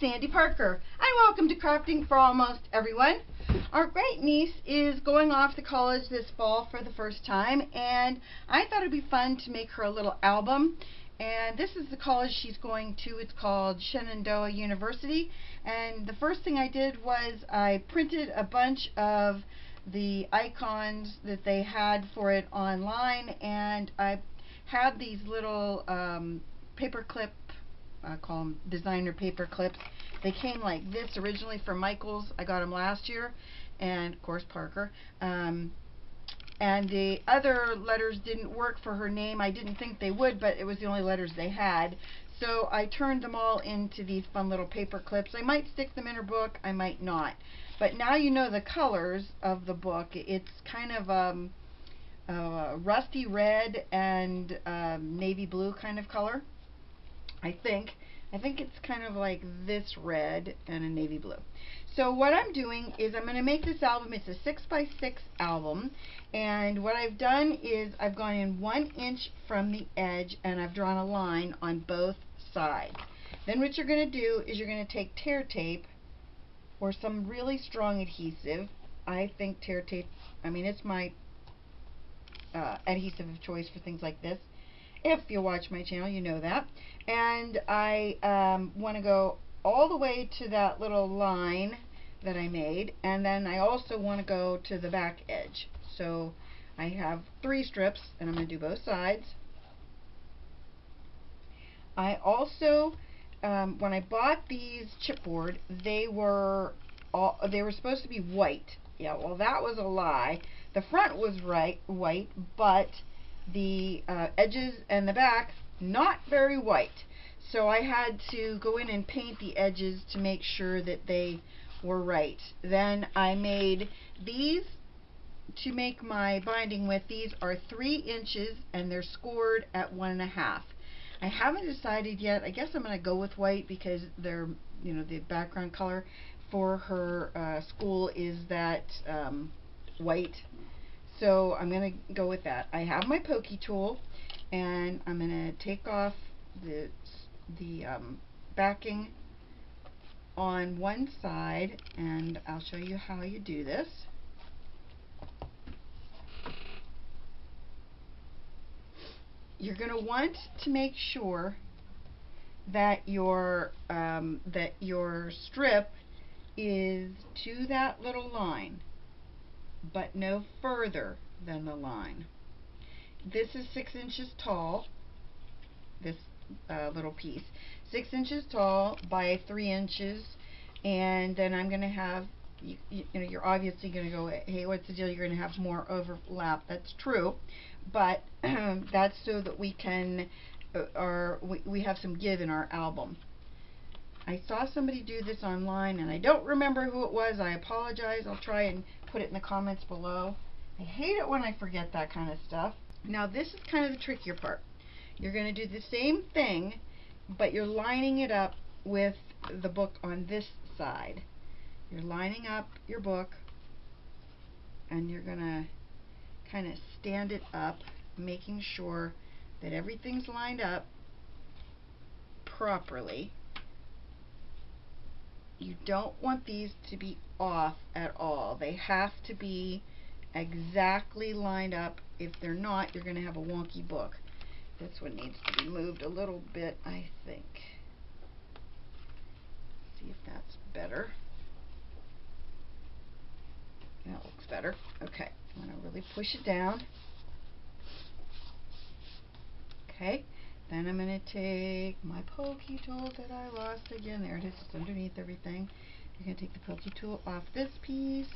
Sandy Parker, and welcome to Crafting for Almost Everyone. Our great niece is going off to college this fall for the first time, and I thought it'd be fun to make her a little album. And this is the college she's going to. It's called Shenandoah University. And the first thing I did was I printed a bunch of the icons that they had for it online, and I had these little paper clip, I call them designer paper clips. They came like this originally from Michaels. I got them last year, and of course Parker. And the other letters didn't work for her name. I didn't think they would, but it was the only letters they had. So I turned them all into these fun little paper clips. I might stick them in her book, I might not. But now you know the colors of the book. It's kind of rusty red and navy blue kind of color. I think it's kind of like this red and a navy blue. So what I'm doing is I'm going to make this album. It's a 6x6 album, and what I've done is I've gone in 1 inch from the edge and I've drawn a line on both sides. Then what you're going to do is you're going to take tear tape or some really strong adhesive. I think tear tape, I mean, it's my adhesive of choice for things like this. If you watch my channel, you know that. And I want to go all the way to that little line that I made, and then I also want to go to the back edge. So I have 3 strips, and I'm going to do both sides. I also, when I bought these chipboard, they were supposed to be white. Yeah, well, that was a lie. The front was white, but the edges and the back not very white. So I had to go in and paint the edges to make sure that they were right. Then I made these to make my binding with. These are 3 inches and they're scored at 1.5. I haven't decided yet. I guess I'm going to go with white because they're, you know, the background color for her school is that white. So I'm going to go with that. I have my pokey tool, and I'm going to take off the backing on one side, and I'll show you how you do this. You're going to want to make sure that your strip is to that little line, but no further than the line. This is 6 inches tall, this little piece. 6 inches tall by 3 inches, and then I'm going to have, you know, you're obviously going to go, hey, what's the deal? You're going to have more overlap. That's true, but that's so that we can, we have some give in our album. I saw somebody do this online, and I don't remember who it was. I apologize. I'll try and put it in the comments below. I hate it when I forget that kind of stuff. Now this is kind of the trickier part. You're going to do the same thing, but you're lining it up with the book on this side. You're lining up your book, and you're going to kind of stand it up, making sure that everything's lined up properly. You don't want these to be off at all. They have to be exactly lined up. If they're not, you're going to have a wonky book. This one needs to be moved a little bit, I think. See if that's better. That looks better. Okay, I'm going to really push it down. Okay, then I'm going to take my pokey tool that I lost again. There it is, it's underneath everything. You're going to take the pokey tool off this piece.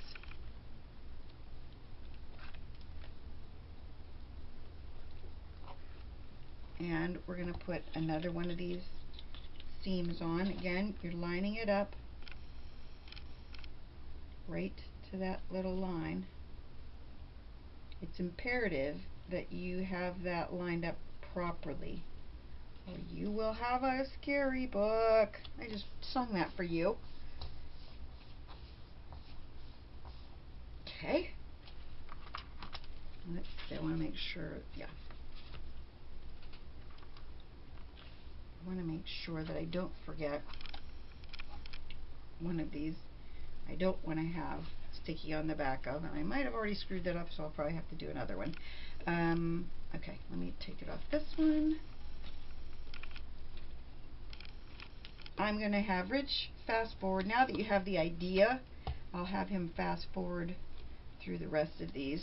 And we're going to put another one of these seams on. Again, you're lining it up right to that little line. It's imperative that you have that lined up properly, or you will have a scary book. I just sung that for you. Okay. Let's see, I want to make sure, yeah. I want to make sure that I don't forget one of these I don't want to have sticky on the back of, and I might have already screwed that up, so I'll probably have to do another one. Okay, let me take it off this one. I'm going to have Rich fast forward. Now that you have the idea, I'll have him fast forward through the rest of these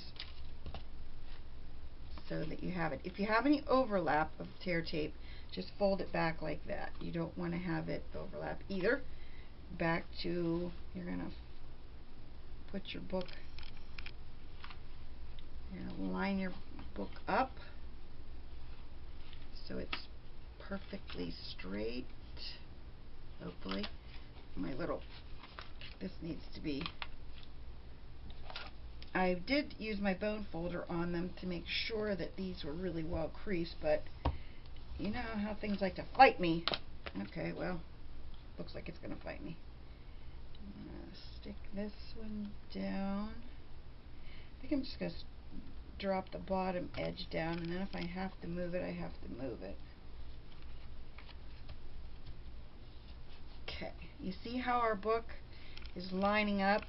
so that you have it. If you have any overlap of tear tape, just fold it back like that. You don't want to have it overlap either. Back to, you're going to put your book, you're going to line your book up so it's perfectly straight. Hopefully. My little, this needs to be, I did use my bone folder on them to make sure that these were really well creased, but you know how things like to fight me. Okay, well, looks like it's going to fight me. I'm going to stick this one down. I think I'm just going to drop the bottom edge down, and then if I have to move it, I have to move it. Okay, you see how our book is lining up?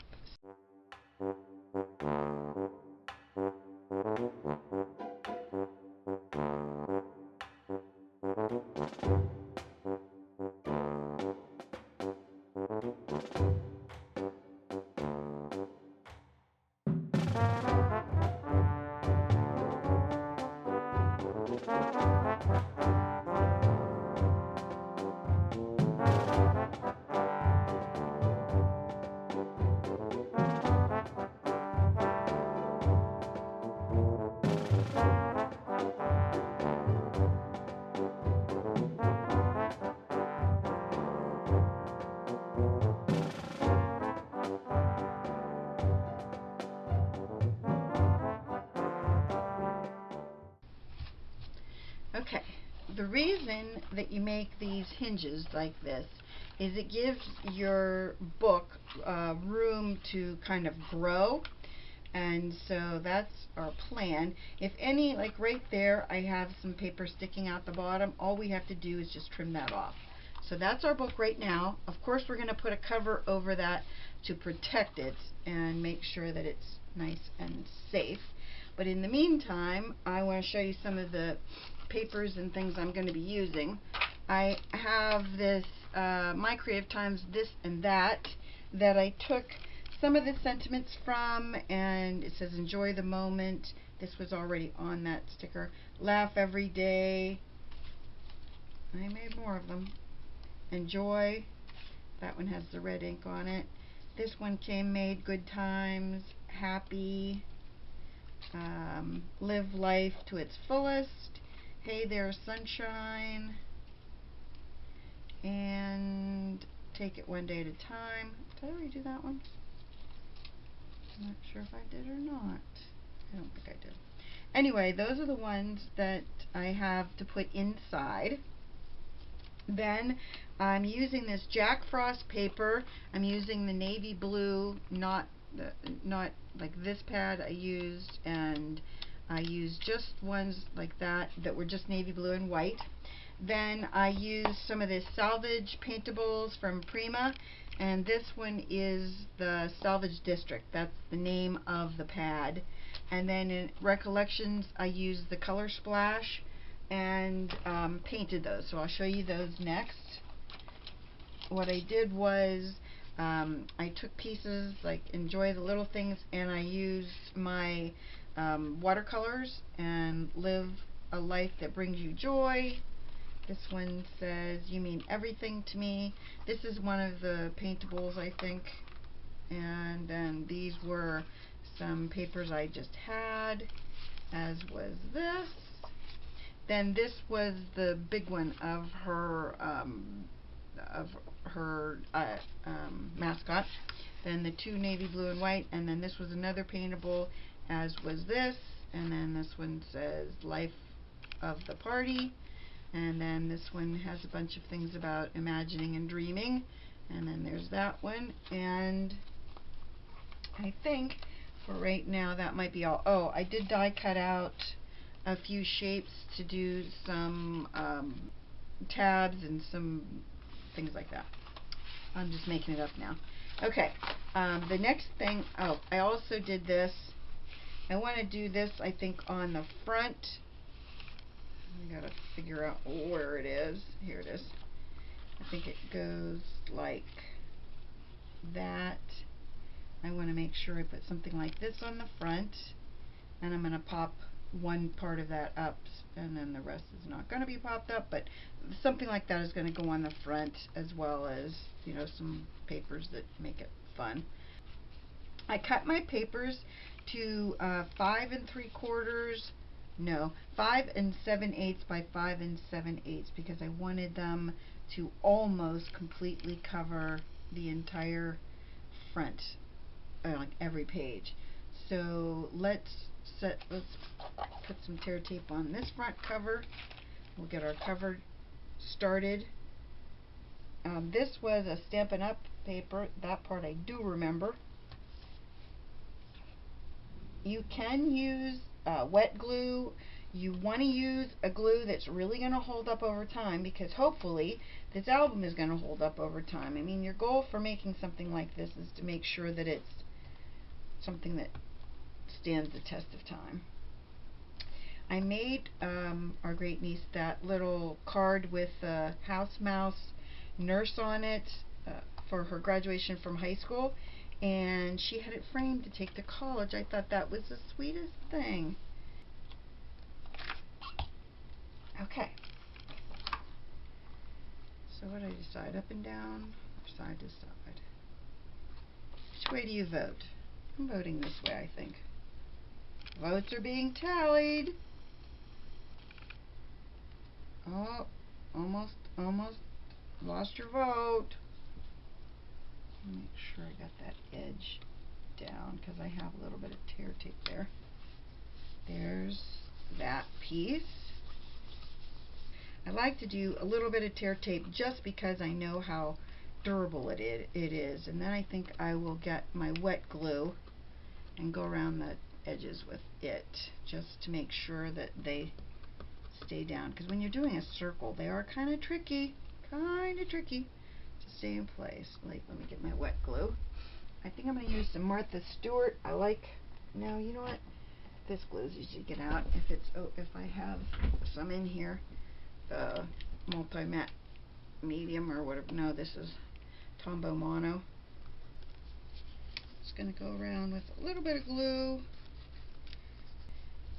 Okay, the reason that you make these hinges like this is it gives your book room to kind of grow, and so that's our plan. If any, like right there, I have some paper sticking out the bottom, all we have to do is just trim that off. So that's our book right now. Of course, we're going to put a cover over that to protect it and make sure that it's nice and safe. But in the meantime, I want to show you some of the papers and things I'm going to be using. I have this My Creative Times This and That I took some of the sentiments from, and it says enjoy the moment. This was already on that sticker. Laugh every day. I made more of them. Enjoy. That one has the red ink on it. This one came made good times. Happy. Live life to its fullest. Hey there, sunshine. And take it one day at a time. Did I already do that one? I'm not sure if I did or not. I don't think I did. Anyway, those are the ones that I have to put inside. Then I'm using this Jack Frost paper. I'm using the navy blue, not like this pad I used, and I used just ones like that were just navy blue and white. Then I used some of the Salvage Paintables from Prima, and this one is the Salvage District. That's the name of the pad. And then in Recollections, I used the Color Splash and painted those. So I'll show you those next. What I did was I took pieces like Enjoy the Little Things, and I used my watercolors and Live a Life That Brings You Joy. This one says You Mean Everything to Me. This is one of the paintables, I think. And then these were some papers I just had, as was this. Then this was the big one of her mascot. Then the two navy blue and white, and then this was another paintable, as was this. And then this one says Life of the Party. And then this one has a bunch of things about imagining and dreaming. And then there's that one. And I think for right now that might be all. Oh, I did die cut out a few shapes to do some tabs and some things like that. I'm just making it up now. Okay, the next thing, oh, I also did this. I want to do this, I think, on the front. I gotta figure out where it is. Here it is. I think it goes like that. I want to make sure I put something like this on the front, and I'm going to pop one part of that up, and then the rest is not going to be popped up, but something like that is going to go on the front, as well as, you know, some papers that make it fun. I cut my papers to 5 3/4, no, 5 7/8 by 5 7/8, because I wanted them to almost completely cover the entire front, like every page. So let's put some tear tape on this front cover. We'll get our cover started. This was a Stampin' Up! Paper. That part I do remember. You can use wet glue. You want to use a glue that's really going to hold up over time, because hopefully this album is going to hold up over time. I mean, your goal for making something like this is to make sure that it's something that stands the test of time. I made our great niece that little card with a house mouse nurse on it for her graduation from high school, and she had it framed to take to college. I thought that was the sweetest thing. Okay. So what do I decide? Up and down or side to side? Which way do you vote? I'm voting this way, I think. Votes are being tallied. Oh, almost lost your vote. Make sure I got that edge down, because I have a little bit of tear tape there. There's that piece. I like to do a little bit of tear tape just because I know how durable it is. And then I think I will get my wet glue and go around the edges with it, just to make sure that they stay down. Because when you're doing a circle, they are kind of tricky to stay in place. Like, let me get my wet glue. I think I'm going to use some Martha Stewart. No, you know what? This glue is easy to get out if I have some in here. Multi-matte medium or whatever. No, this is Tombow Mono. Just going to go around with a little bit of glue.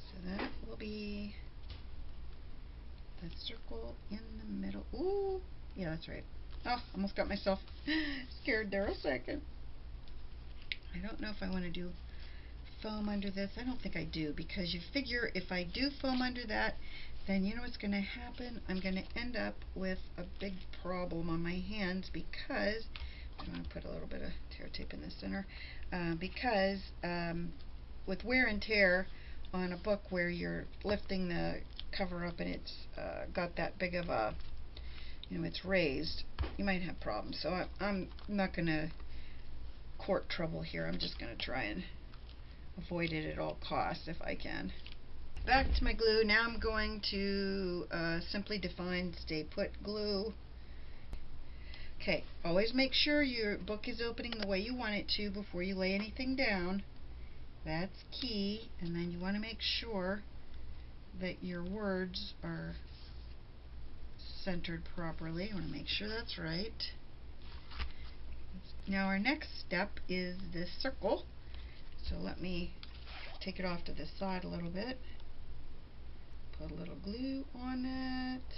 So that will be the circle in the middle. Ooh, yeah, that's right. Oh, almost got myself scared there a second. I don't know if I want to do foam under this. I don't think I do, because you figure if I do foam under that, then you know what's going to happen? I'm going to end up with a big problem on my hands, because I'm going to put a little bit of tear tape in the center, because with wear and tear on a book where you're lifting the cover up and it's got that big of a, you know, it's raised, you might have problems. So I'm not going to court trouble here. I'm just going to try and avoid it at all costs if I can. Back to my glue. Now I'm going to Simply Defined Stay Put glue. Okay, always make sure your book is opening the way you want it to before you lay anything down. That's key. And then you want to make sure that your words are centered properly. I want to make sure that's right. Now our next step is this circle. So let me take it off to the side a little bit. Put a little glue on it.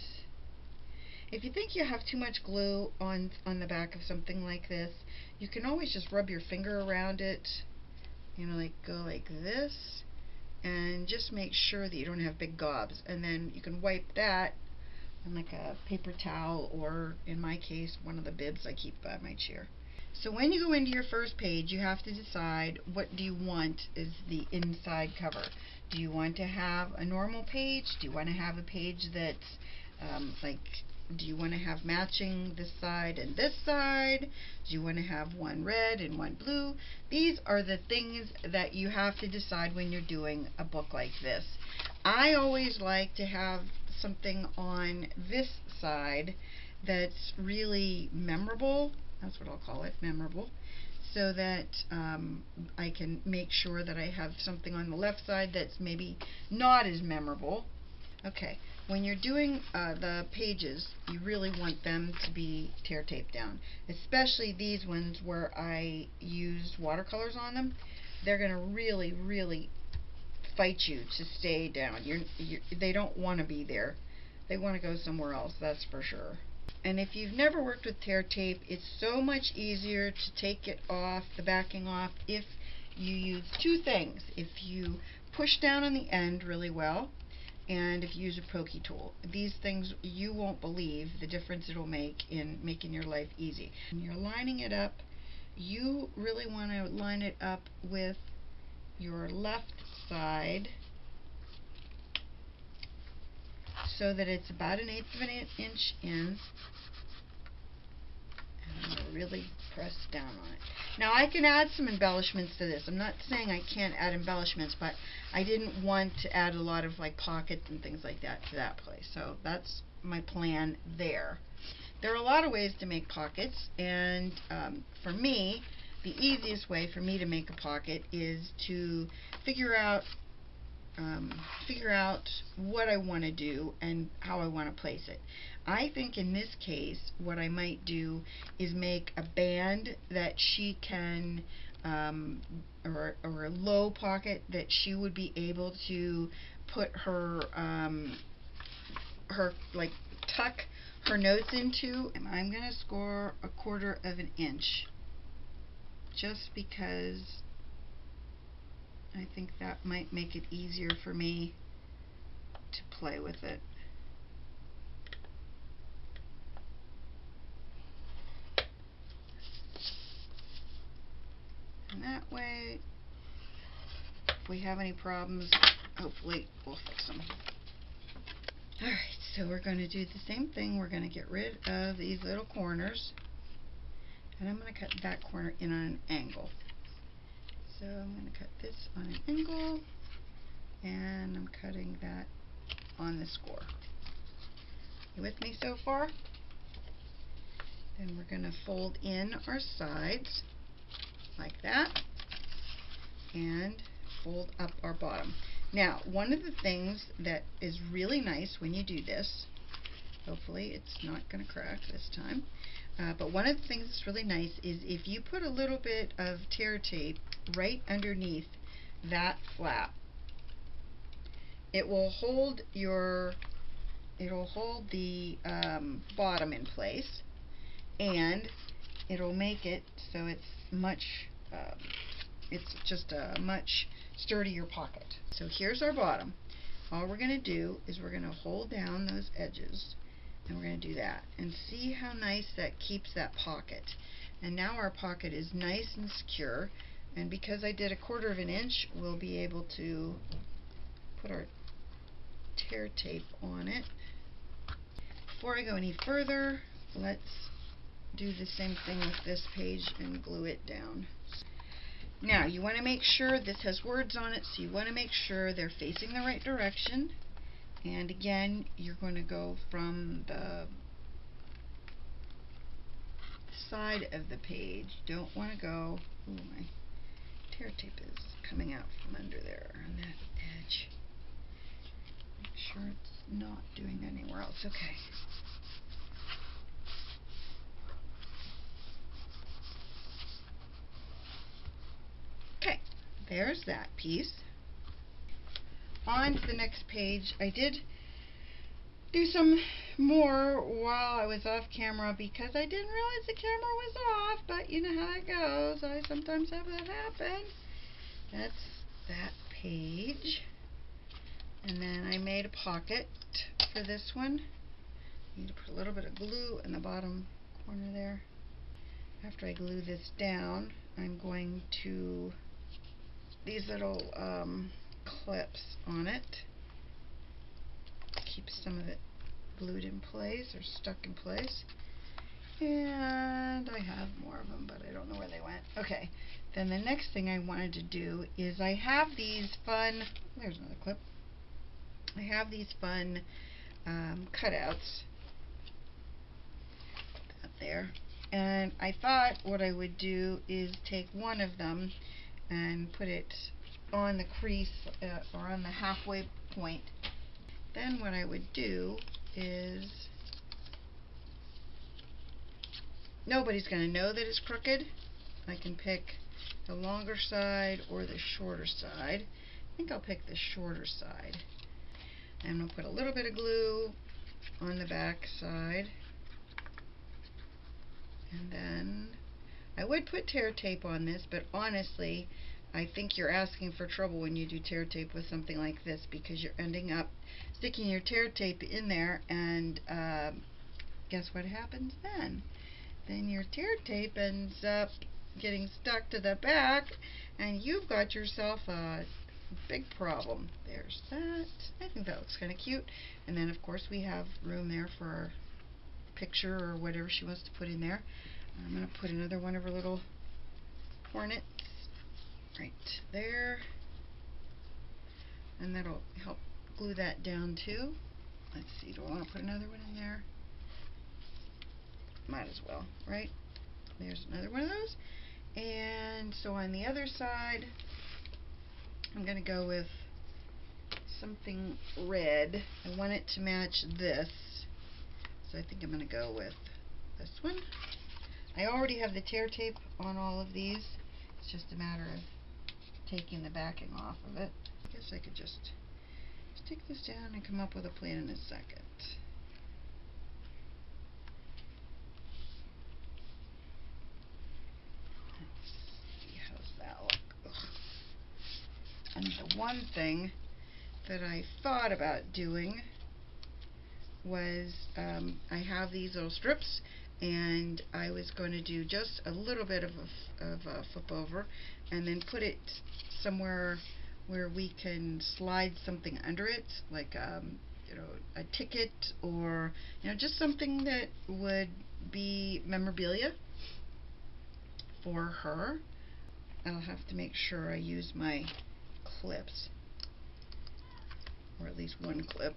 If you think you have too much glue on the back of something like this, you can always just rub your finger around it, you know, like go like this, and just make sure that you don't have big gobs. And then you can wipe that on like a paper towel, or in my case, one of the bibs I keep by my chair. So when you go into your first page, you have to decide what do you want is the inside cover. Do you want to have a normal page? Do you want to have a page that's do you want to have matching this side and this side? Do you want to have one red and one blue? These are the things that you have to decide when you're doing a book like this. I always like to have something on this side that's really memorable. that's what I'll call it, memorable, so that I can make sure that I have something on the left side that's maybe not as memorable. Okay, when you're doing the pages, you really want them to be tear taped down, especially these ones where I used watercolors on them. They're going to really fight you to stay down. They don't want to be there. They want to go somewhere else, that's for sure. And if you've never worked with tear tape, it's so much easier to take it off, the backing off, if you use two things. If you push down on the end really well, and if you use a pokey tool. These things, you won't believe the difference it'll make in making your life easy. When you're lining it up, you really want to line it up with your left side so that it's about 1/8 of an inch in. And I'm going to really press down on it. Now I can add some embellishments to this. I'm not saying I can't add embellishments, but I didn't want to add a lot of like pockets and things like that to that place. So that's my plan there. There are a lot of ways to make pockets, and for me, the easiest way for me to make a pocket is to figure out what I want to do and how I want to place it. I think in this case what I might do is make a band that she can or a low pocket that she would be able to put her like tuck her notes into. I'm going to score 1/4 of an inch just because I think that might make it easier for me to play with it. And that way, if we have any problems, hopefully we'll fix them. Alright, so we're going to do the same thing. We're going to get rid of these little corners. And I'm going to cut that corner in on an angle. So I'm going to cut this on an angle, and I'm cutting that on the score. You with me so far? Then we're going to fold in our sides like that and fold up our bottom. Now, one of the things that is really nice when you do this, hopefully it's not going to crack this time, but one of the things that's really nice is if you put a little bit of tear tape right underneath that flap, it will hold the bottom in place, and it'll make it so it's just a much sturdier pocket. So here's our bottom. All we're going to do is we're going to hold down those edges, and we're going to do that, and see how nice that keeps that pocket. And now our pocket is nice and secure, and because I did 1/4 of an inch, we'll be able to put our tear tape on it. Before I go any further, let's do the same thing with this page and glue it down. Now you want to make sure this has words on it, so you want to make sure they're facing the right direction. And again, you're going to go from the side of the page. Don't want to go, ooh, my tear tape is coming out from under there on that edge. Make sure it's not doing anywhere else. Okay. Okay, there's that piece. On to the next page. I did do some more while I was off camera because I didn't realize the camera was off, but you know how it goes. I sometimes have that happen. That's that page. And then I made a pocket for this one. Need to put a little bit of glue in the bottom corner there. After I glue this down, I'm going to these little clips on it. Keep some of it glued in place or stuck in place. And I have more of them, but I don't know where they went. Okay, then the next thing I wanted to do is I have these fun, there's another clip. I have these fun cutouts. Put that there. and I thought what I would do is take one of them and put it on the crease or on the halfway point. Then what I would do is, nobody's going to know that it's crooked. I can pick the longer side or the shorter side. I think I'll pick the shorter side. I'm going to put a little bit of glue on the back side. And then I would put tear tape on this, but honestly, I think you're asking for trouble when you do tear tape with something like this, because you're ending up sticking your tear tape in there, and guess what happens then? Then your tear tape ends up getting stuck to the back, and you've got yourself a big problem. There's that. I think that looks kind of cute. And then of course we have room there for our picture or whatever she wants to put in there. I'm going to put another one of her little hornets right there, and that'll help glue that down too. Let's see, do I want to put another one in there? Might as well, right? There's another one of those. And so on the other side, I'm going to go with something red. I want it to match this, so I think I'm going to go with this one. I already have the tear tape on all of these. It's just a matter of taking the backing off of it. I guess I could just stick this down and come up with a plan in a second. Let's see, how's that look? Ugh. And the one thing that I thought about doing was I have these little strips, and I was going to do just a little bit of a flip over and then put it somewhere where we can slide something under it, like you know, a ticket, or you know, just something that would be memorabilia for her. I'll have to make sure I use my clips, or at least one clip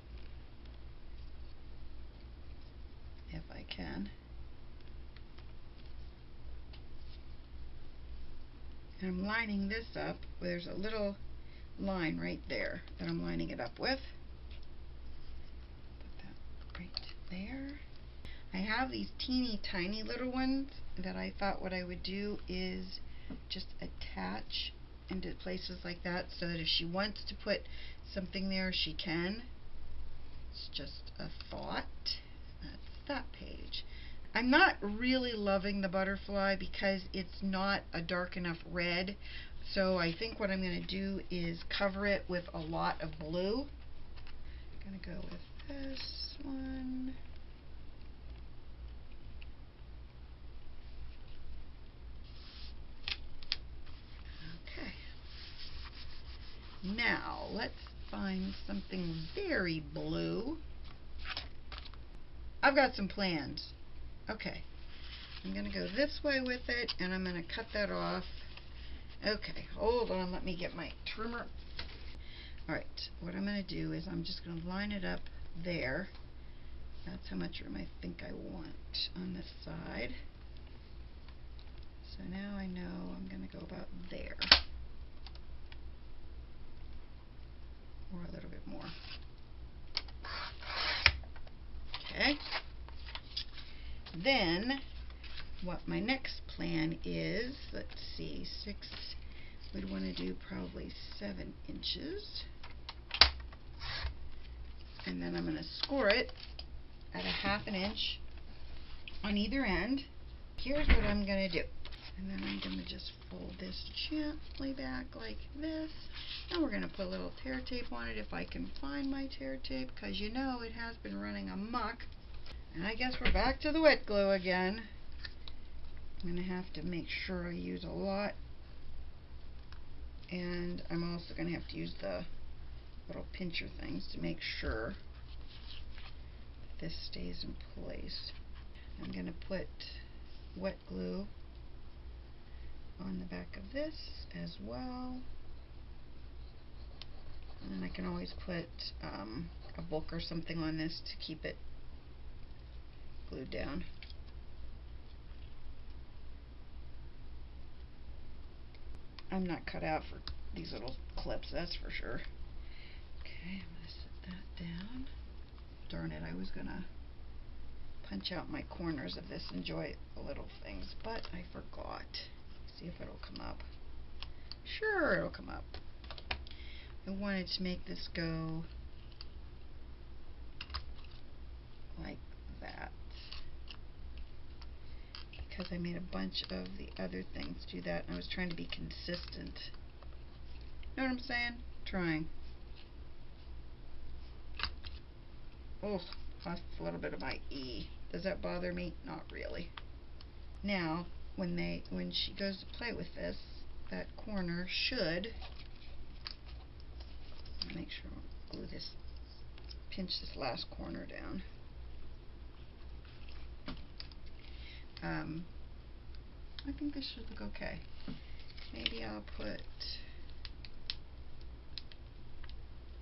if I can. And I'm lining this up. There's a little line right there that I'm lining it up with. Put that right there. I have these teeny tiny little ones that I thought what I would do is just attach into places like that, so that if she wants to put something there, she can. It's just a thought. That's that page. I'm not really loving the butterfly because it's not a dark enough red, so I think what I'm going to do is cover it with a lot of blue. I'm going to go with this one. Okay. Now let's find something very blue. I've got some plans. Okay, I'm going to go this way with it, and I'm going to cut that off. Okay, hold on, let me get my trimmer. Alright, what I'm going to do is I'm just going to line it up there. That's how much room I think I want on this side. So now I know I'm going to go about there. Or a little bit more. Okay. Then, what my next plan is, let's see, 6, we'd want to do probably 7 inches. And then I'm going to score it at a 1/2 inch on either end. Here's what I'm going to do. And then I'm going to just fold this gently back like this. And we're going to put a little tear tape on it if I can find my tear tape, because you know it has been running amok. And I guess we're back to the wet glue again. I'm going to have to make sure I use a lot. And I'm also going to have to use the little pincher things to make sure that this stays in place. I'm going to put wet glue on the back of this as well. And then I can always put a book or something on this to keep it glued down. I'm not cut out for these little clips, that's for sure. Okay, I'm going to set that down. Darn it, I was going to punch out my corners of this Enjoy the Little Things, but I forgot. See if it'll come up. Sure, it'll come up. I wanted to make this go like that, because I made a bunch of the other things do that, and I was trying to be consistent. Know what I'm saying? Trying. Oh, lost a little bit of my E. Does that bother me? Not really. Now, when she goes to play with this, that corner should, make sure I glue this, pinch this last corner down. I think this should look okay. Maybe I'll put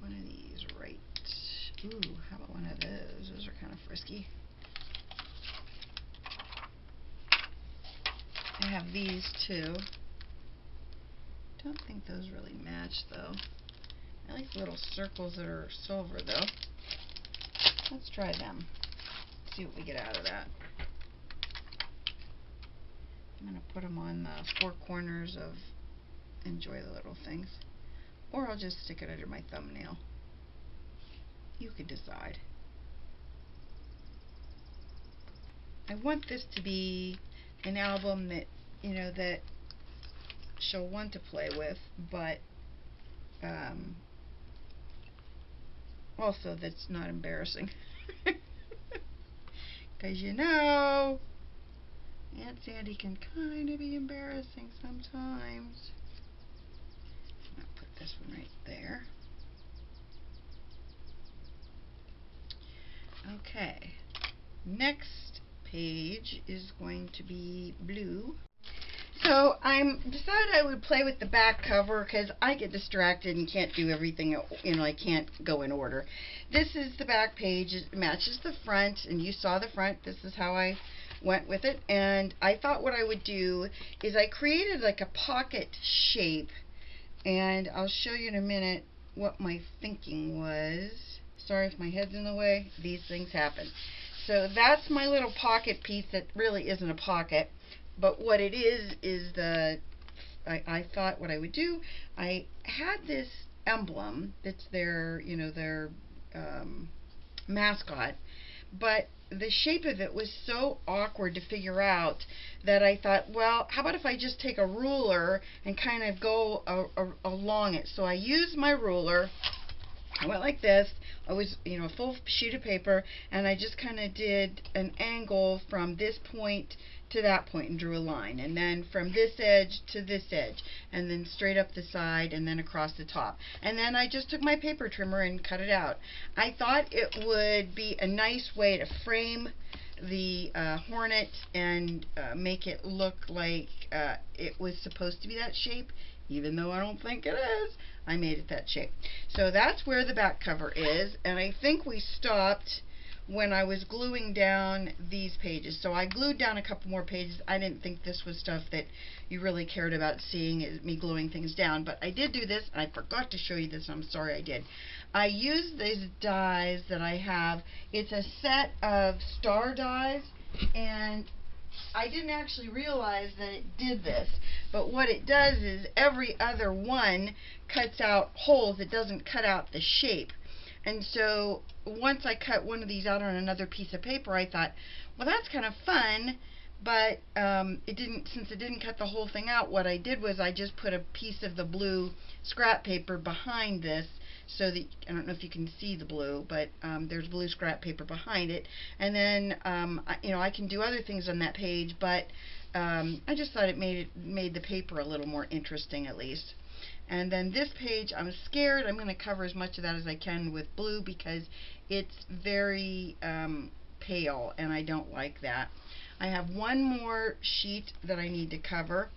one of these right. Ooh, how about one of those? Those are kind of frisky. I have these too. Don't think those really match though. I like the little circles that are silver though. Let's try them. See what we get out of that. I'm going to put them on the four corners of Enjoy the Little Things. Or I'll just stick it under my thumbnail. You can decide. I want this to be an album that, you know, that she'll want to play with, but also that's not embarrassing. Because you know, Aunt Sandy can kind of be embarrassing sometimes. I'll put this one right there. Okay, next page is going to be blue. So I decided I would play with the back cover because I get distracted and can't do everything, you know, I can't go in order. This is the back page. It matches the front, and you saw the front. This is how I went with it, and I thought what I would do is I created like a pocket shape, and I'll show you in a minute what my thinking was. Sorry if my head's in the way. These things happen. So that's my little pocket piece that really isn't a pocket. But what it is the, I thought what I would do, I had this emblem that's their, you know, their mascot, but the shape of it was so awkward to figure out that I thought, well, how about if I just take a ruler and kind of go along it. So I used my ruler. I went like this. I was, you know, a full sheet of paper, and I just kind of did an angle from this point to that point and drew a line, and then from this edge to this edge, and then straight up the side, and then across the top. And then I just took my paper trimmer and cut it out. I thought it would be a nice way to frame the hornet and make it look like it was supposed to be that shape, even though I don't think it is. I made it that shape. So that's where the back cover is, and I think we stopped when I was gluing down these pages. So I glued down a couple more pages. I didn't think this was stuff that you really cared about seeing, is me gluing things down, but I did do this. I forgot to show you this. I'm sorry I did. I used these dies that I have. It's a set of star dies, and I didn't actually realize that it did this, but what it does is every other one cuts out holes. It doesn't cut out the shape. And so once I cut one of these out on another piece of paper, I thought, well, that's kind of fun, but it didn't, since it didn't cut the whole thing out, what I did was I just put a piece of the blue scrap paper behind this, so that, I don't know if you can see the blue, but there's blue scrap paper behind it, and then you know, I can do other things on that page, but I just thought it made the paper a little more interesting, at least. And then this page, I'm scared I'm going to cover as much of that as I can with blue because it's very pale, and I don't like that. I have one more sheet that I need to cover,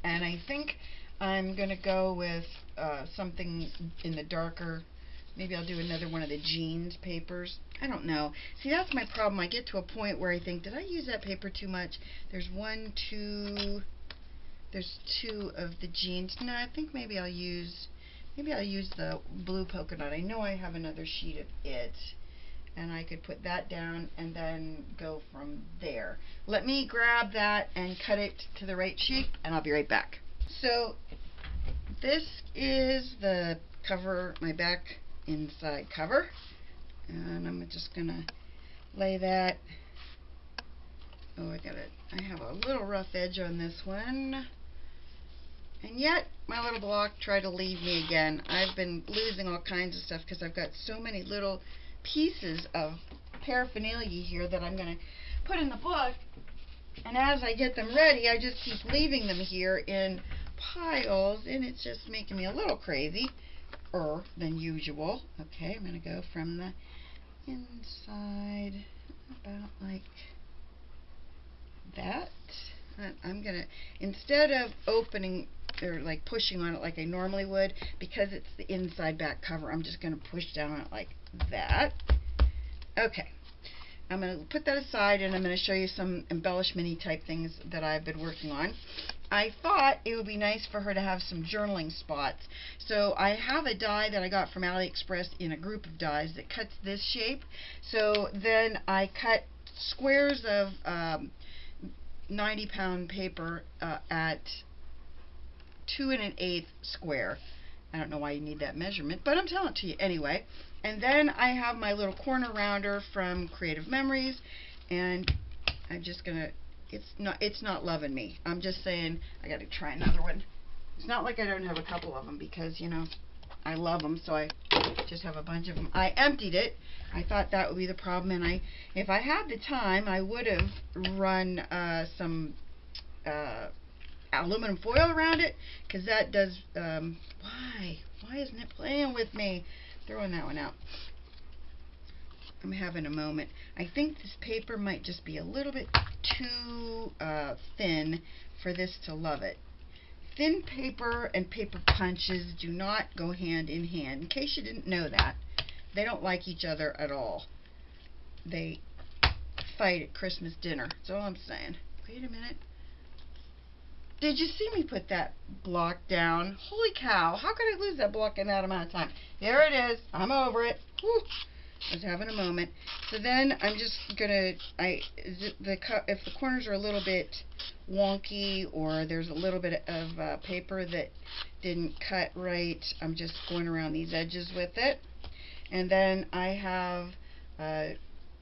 and I think I'm going to go with something in the darker. Maybe I'll do another one of the jeans papers. I don't know. See, that's my problem. I get to a point where I think, did I use that paper too much? There's there's two of the jeans. No, I think maybe I'll use the blue polka dot. I know I have another sheet of it, and I could put that down and then go from there. Let me grab that and cut it to the right shape, and I'll be right back. So this is the cover, my back inside cover, and I'm just gonna lay that. Oh, I have a little rough edge on this one. And yet, my little block tried to leave me again. I've been losing all kinds of stuff because I've got so many little pieces of paraphernalia here that I'm going to put in the book. And as I get them ready, I just keep leaving them here in piles, and it's just making me a little crazy than usual. Okay, I'm going to go from the inside about like that. I'm gonna, instead of opening or like pushing on it like I normally would, because it's the inside back cover, I'm just gonna push down on it like that. Okay, I'm gonna put that aside, and I'm gonna show you some embellishment-y type things that I've been working on. I thought it would be nice for her to have some journaling spots, so I have a die that I got from AliExpress in a group of dies that cuts this shape. So then I cut squares of 90-pound paper at 2 1/8 square. I don't know why you need that measurement, but I'm telling it to you anyway. And then I have my little corner rounder from Creative Memories, and I'm just gonna, it's not loving me. I'm just saying I gotta try another one. It's not like I don't have a couple of them, because you know I love them, so I just have a bunch of them. I emptied it. I thought that would be the problem, and if I had the time, I would have run some aluminum foil around it, because that does, why isn't it playing with me? Throwing that one out. I'm having a moment. I think this paper might just be a little bit too thin for this to love it. Thin paper and paper punches do not go hand in hand. In case you didn't know that, they don't like each other at all. They fight at Christmas dinner. That's all I'm saying. Wait a minute. Did you see me put that block down? Holy cow, how could I lose that block in that amount of time? There it is. I'm over it. Whew. I was having a moment. So then I'm just gonna, if the corners are a little bit wonky, or there's a little bit of paper that didn't cut right, I'm just going around these edges with it. And then I have,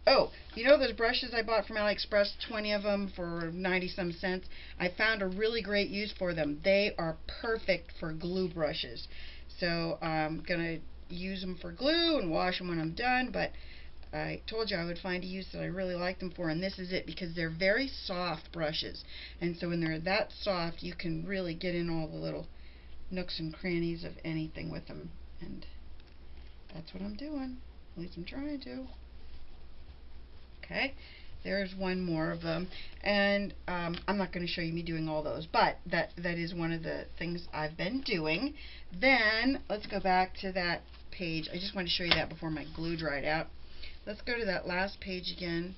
oh, you know those brushes I bought from AliExpress, 20 of them for 90-some cents? I found a really great use for them. They are perfect for glue brushes. So I'm going to use them for glue and wash them when I'm done, but I told you I would find a use that I really like them for, and this is it, because they're very soft brushes. And so when they're that soft, you can really get in all the little nooks and crannies of anything with them. And that's what I'm doing. At least I'm trying to. Okay, there's one more of them, and I'm not going to show you me doing all those, but that is one of the things I've been doing. Then let's go back to that page. I just wanted to show you that before my glue dried out. Let's go to that last page again,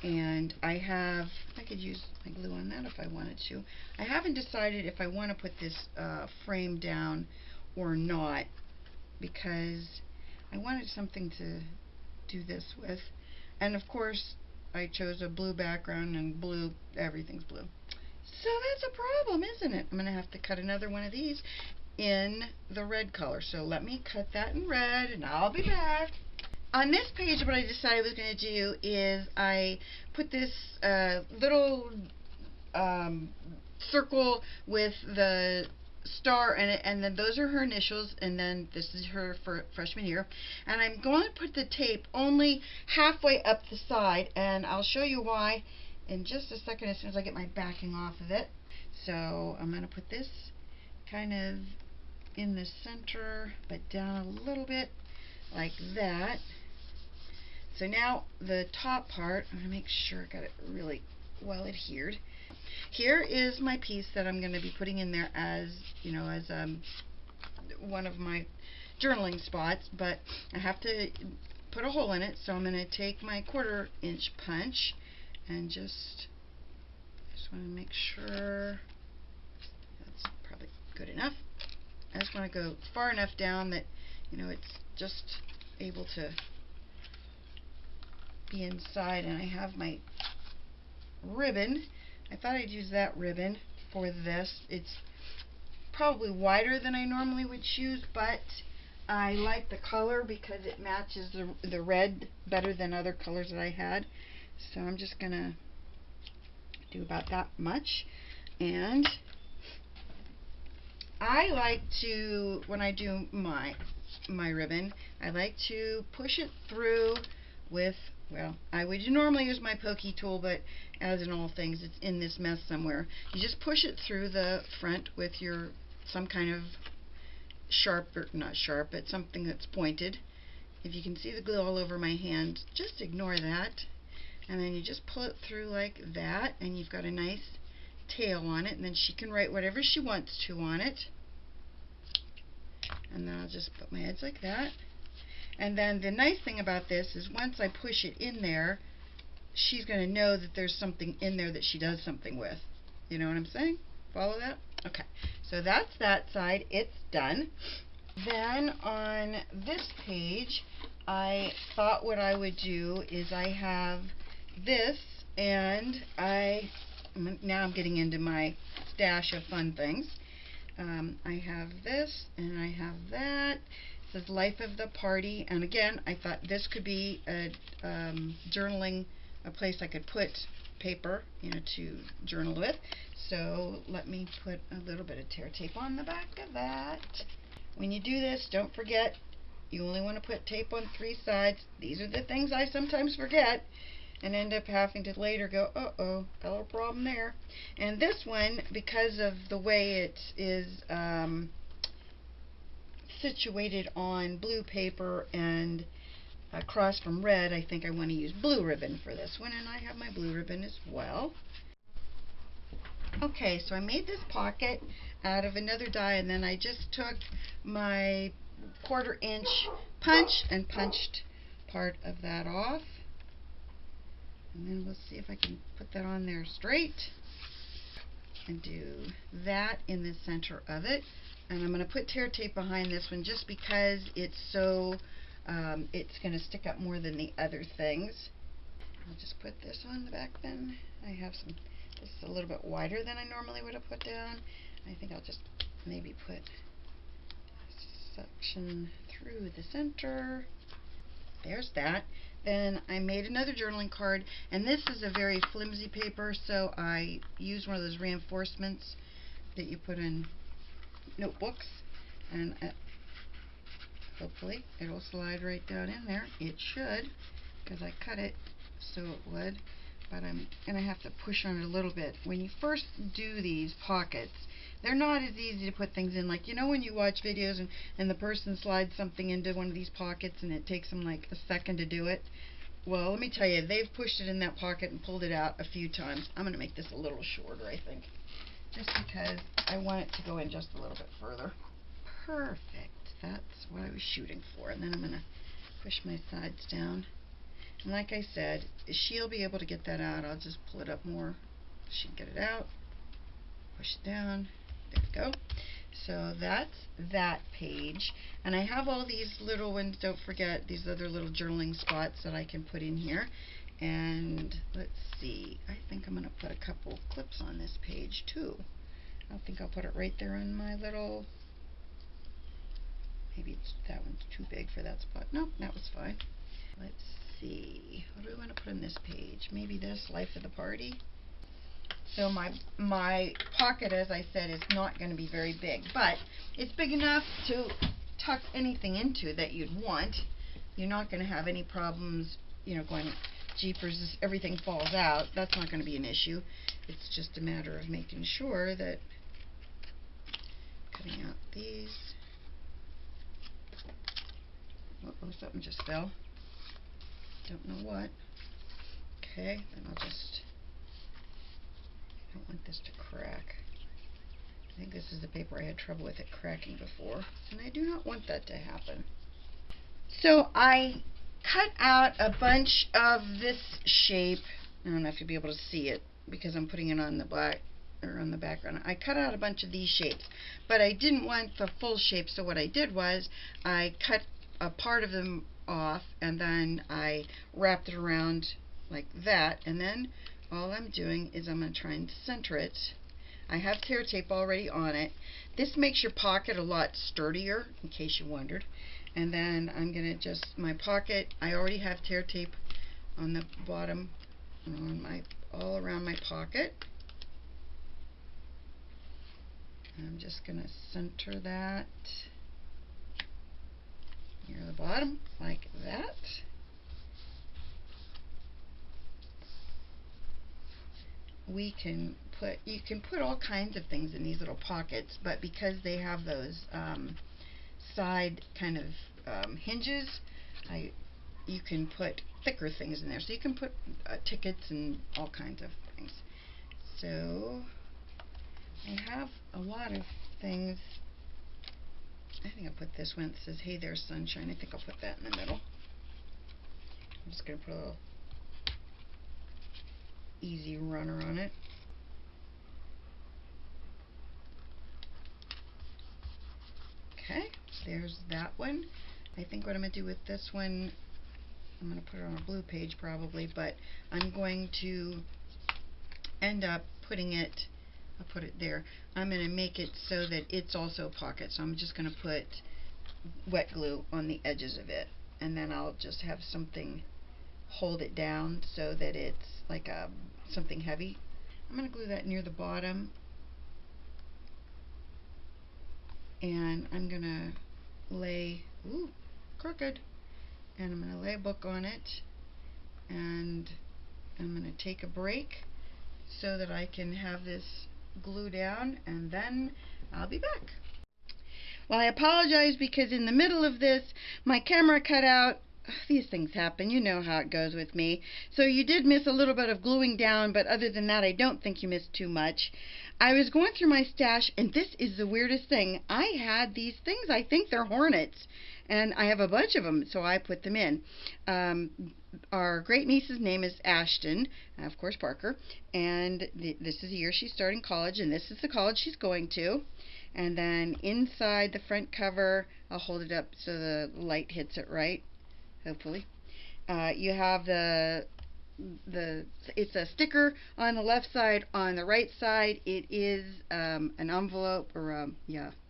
and I could use my glue on that if I wanted to. I haven't decided if I want to put this frame down or not, because I wanted something to do this with. And of course, I chose a blue background, and blue, everything's blue. So that's a problem, isn't it? I'm going to have to cut another one of these in the red color. So let me cut that in red, and I'll be back. On this page, what I decided I was going to do is I put this little circle with the star in it, and then those are her initials, and then this is her for freshman year. And I'm going to put the tape only halfway up the side, and I'll show you why in just a second as soon as I get my backing off of it. So I'm going to put this kind of in the center, but down a little bit like that. So now the top part, I'm going to make sure I got it really well adhered. Here is my piece that I'm going to be putting in there as, you know, as one of my journaling spots, but I have to put a hole in it, so I'm going to take my 1/4 inch punch and just want to make sure want to go far enough down that, you know, it's just able to be inside. And I have my ribbon. I thought I'd use that ribbon for this. It's probably wider than I normally would choose, but I like the color because it matches the red better than other colors that I had. So I'm just gonna do about that much. And I like to, when I do my ribbon, I like to push it through with, well, I would normally use my pokey tool, but as in all things, it's in this mess somewhere. You just push it through the front with your, some kind of sharp, or not sharp, but something that's pointed. If you can see the glue all over my hand, just ignore that. And then you just pull it through like that, and you've got a nice tail on it, and then she can write whatever she wants to on it. And then I'll just put my heads like that. And then the nice thing about this is once I push it in there, she's going to know that there's something in there that she does something with. You know what I'm saying? Follow that? Okay. So that's that side. It's done. Then on this page, I thought what I would do is I have this, and now I'm getting into my stash of fun things. I have this, and I have that. It says Life of the Party, and again, I thought this could be a journaling, a place I could put paper, you know, to journal with. So let me put a little bit of tear tape on the back of that. When you do this, don't forget, you only want to put tape on 3 sides. These are the things I sometimes forget and end up having to later go, uh-oh, got a little problem there. And this one, because of the way it is situated on blue paper and across from red, I think I want to use blue ribbon for this one, and I have my blue ribbon as well. Okay, so I made this pocket out of another die, and then I just took my 1/4 inch punch and punched part of that off. And then we'll see if I can put that on there straight and do that in the center of it. And I'm going to put tear tape behind this one just because it's so, it's going to stick up more than the other things. I'll just put this on the back then. I have some, this is a little bit wider than I normally would have put down. I think I'll just maybe put a section through the center. There's that. Then I made another journaling card, and this is a very flimsy paper, so I used one of those reinforcements that you put in notebooks, and hopefully it'll slide right down in there. It should, because I cut it so it would, but I'm going to have to push on it a little bit. When you first do these pockets, they're not as easy to put things in. Like, you know when you watch videos and the person slides something into one of these pockets and it takes them like a second to do it? Well, let me tell you, they've pushed it in that pocket and pulled it out a few times. I'm going to make this a little shorter, I think, just because I want it to go in just a little bit further. Perfect. That's what I was shooting for. And then I'm going to push my sides down. And like I said, she'll be able to get that out. I'll just pull it up more. She can get it out. Push it down. There we go. So that's that page. And I have all these little ones, don't forget, these other little journaling spots that I can put in here. And let's see, I think I'm going to put a couple of clips on this page too. I think I'll put it right there on my little, maybe that one's too big for that spot. Nope, that was fine. Let's see, what do we want to put on this page? Maybe this, Life of the Party. So my pocket, as I said, is not going to be very big, but it's big enough to tuck anything into that you'd want. You're not going to have any problems, you know, going, jeepers, everything falls out. That's not going to be an issue. It's just a matter of making sure that, cutting out these. Uh-oh, something just fell. Don't know what. Okay, then I'll just, I don't want this to crack. I think this is the paper I had trouble with it cracking before, and I do not want that to happen. So I cut out a bunch of this shape. I don't know if you'll be able to see it because I'm putting it on the black or on the background. I cut out a bunch of these shapes, but I didn't want the full shape, so what I did was I cut a part of them off and then I wrapped it around like that, and then all I'm doing is I'm going to try and center it. I have tear tape already on it. This makes your pocket a lot sturdier, in case you wondered. And then I'm going to just, my pocket, I already have tear tape on the bottom, on my, all around my pocket. I'm just going to center that near the bottom, like that. We can put, you can put all kinds of things in these little pockets, but because they have those side kind of hinges, you can put thicker things in there. So you can put tickets and all kinds of things. So I have a lot of things. I think I'll put this one that says, "Hey there, sunshine." I think I'll put that in the middle. I'm just going to put a little easy runner on it. Okay, there's that one. I think what I'm going to do with this one, I'm going to put it on a blue page probably, but I'm going to end up putting it, I'll put it there. I'm going to make it so that it's also a pocket, so I'm just going to put wet glue on the edges of it, and then I'll just have something hold it down so that it's like something heavy. I'm going to glue that near the bottom, and I'm going to lay, ooh, crooked, and I'm going to lay a book on it, and I'm going to take a break so that I can have this glue down, and then I'll be back. Well, I apologize because in the middle of this my camera cut out. These things happen, you know how it goes with me. So you did miss a little bit of gluing down, but other than that I don't think you missed too much. I was going through my stash, and this is the weirdest thing. I had these things, I think they're hornets, and I have a bunch of them, so I put them in. Our great niece's name is Ashton, of course Parker, and this is the year she's starting college, and this is the college she's going to. And then inside the front cover, I'll hold it up so the light hits it right, hopefully. You have it's a sticker on the left side. On the right side, it is an envelope, or an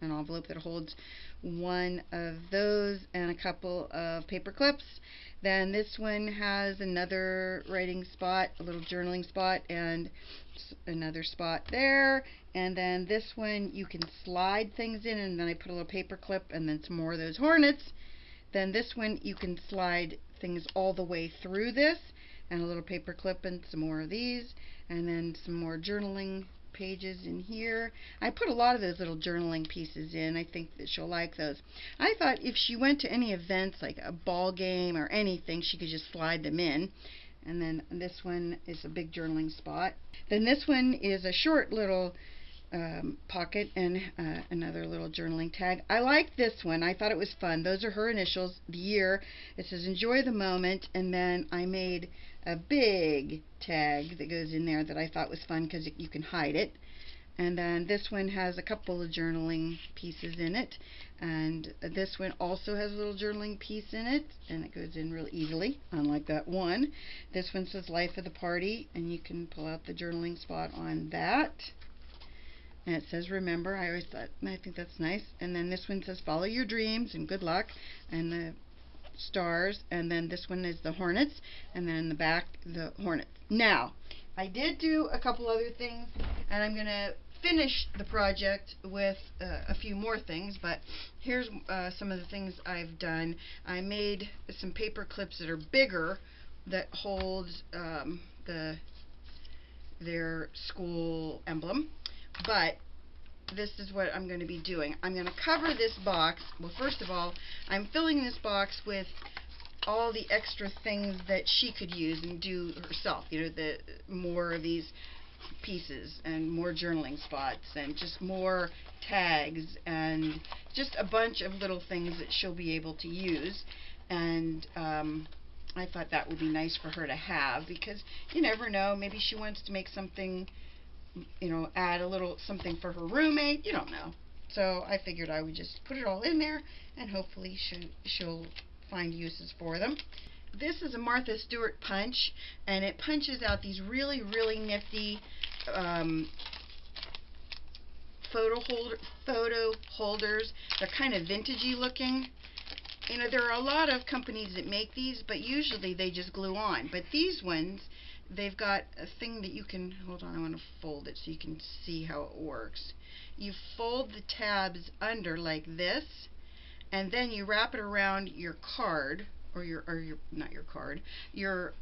envelope that holds one of those and a couple of paper clips. Then this one has another writing spot, a little journaling spot, and another spot there. And then this one you can slide things in, and then I put a little paper clip and then some more of those hornets. Then this one you can slide things all the way through this, and a little paper clip and some more of these, and then some more journaling pages in here. I put a lot of those little journaling pieces in. I think that she'll like those. I thought if she went to any events, like a ball game or anything, she could just slide them in. And then this one is a big journaling spot. Then this one is a short little pocket and another little journaling tag. I like this one. I thought it was fun. Those are her initials, the year. It says enjoy the moment, and then I made a big tag that goes in there that I thought was fun because you can hide it. And then this one has a couple of journaling pieces in it, and this one also has a little journaling piece in it, and it goes in real easily, unlike that one. This one says life of the party, and you can pull out the journaling spot on that. And it says remember. I think that's nice. And then this one says follow your dreams and good luck, and the stars. And then this one is the hornets, and then in the back the hornets. Now I did do a couple other things, and I'm gonna finish the project with a few more things, but here's some of the things I've done. I made some paper clips that are bigger that hold their school emblem. But this is what I'm going to be doing. I'm going to cover this box. Well, first of all, I'm filling this box with all the extra things that she could use and do herself. You know, the more of these pieces and more journaling spots and just more tags and just a bunch of little things that she'll be able to use. And I thought that would be nice for her to have, because you never know, maybe she wants to make something add a little something for her roommate. You don't know. So I figured I would just put it all in there, and hopefully she'll find uses for them. This is a Martha Stewart punch, and it punches out these really, really nifty photo holders. They're kind of vintagey looking. There are a lot of companies that make these, but usually they just glue on. But these ones, they've got a thing that you can, hold on, I want to fold it so you can see how it works. You fold the tabs under like this, and then you wrap it around your card, or not your card, your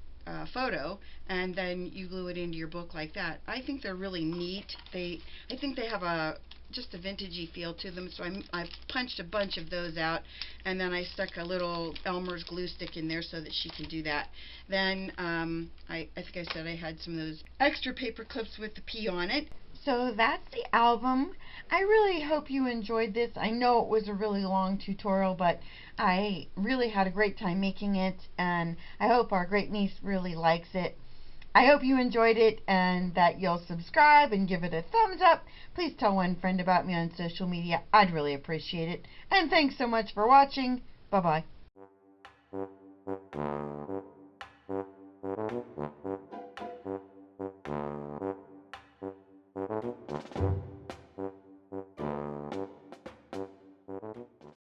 photo, and then you glue it into your book like that. I think they're really neat. I think they have just a vintagey feel to them, so I punched a bunch of those out, and then I stuck a little Elmer's glue stick in there so that she can do that. Then I think I said I had some of those extra paper clips with the P on it. So that's the album. I really hope you enjoyed this. I know it was a really long tutorial, but I really had a great time making it, and I hope our great niece really likes it. I hope you enjoyed it and that you'll subscribe and give it a thumbs up. Please tell one friend about me on social media. I'd really appreciate it. And thanks so much for watching. Bye-bye.